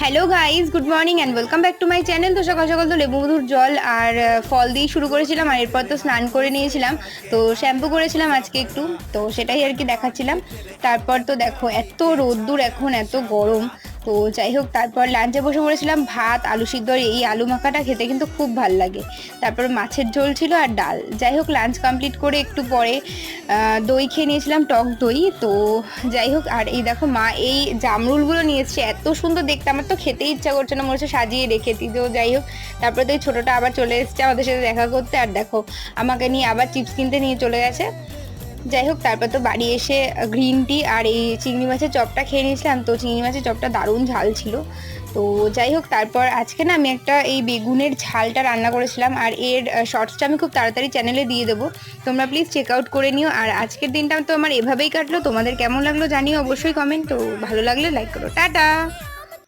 Hello guys, good morning and welcome back to my channel. তো সকাল সকাল তো লেবু মধুর জল আর ফল দিয়ে শুরু করেছিলাম, আর এরপর তো স্নান করে নিয়েছিলাম। তো শ্যাম্পু করেছিলাম আজকে একটু, তো সেটাই আর কি দেখাচ্ছিলাম। তারপর তো দেখো এত রোদ্দুর, এখন এত গরম। তো যাই হোক, তারপর লাঞ্চে বসে পড়েছিলাম ভাত আলু সিদ্ধ, আর এই আলু মাখাটা খেতে কিন্তু খুব ভাল লাগে। তারপর মাছের ঝোল ছিল আর ডাল। যাই হোক, লাঞ্চ কমপ্লিট করে একটু পরে দই খেয়ে নিয়েছিলাম, টক দই। তো যাই হোক, আর এই দেখো মা এই জামরুলগুলো নিয়ে এসছে, এত সুন্দর দেখতে, আমার তো খেতে ইচ্ছা করছে না, মনে হচ্ছে সাজিয়ে রেখেছি। তো যাই হোক, তারপরে তো এই ছোটোটা আবার চলে এসছে আমাদের সাথে দেখা করতে, আর দেখো আমাকে নিয়ে আবার চিপস কিনতে নিয়ে চলে গেছে। যাই হোক, তারপর তো বাড়ি এসে গ্রিন টি আর এই চিংড়ি মাছের চপটা খেয়ে নিয়েছিলাম। তো চিংড়ি মাছের চপটা দারুণ ঝাল ছিল। তো যাই হোক, তারপর আজকে না আমি একটা এই বেগুনের ঝালটা রান্না করেছিলাম, আর এর শর্টসটা আমি খুব তাড়াতাড়ি চ্যানেলে দিয়ে দেবো, তোমরা প্লিজ চেক আউট করে নিও। আর আজকের দিনটা তো আমার এভাবেই কাটলো, তোমাদের কেমন লাগলো জানিও অবশ্যই কমেন্ট। তো ভালো লাগলে লাইক করো, টাটা।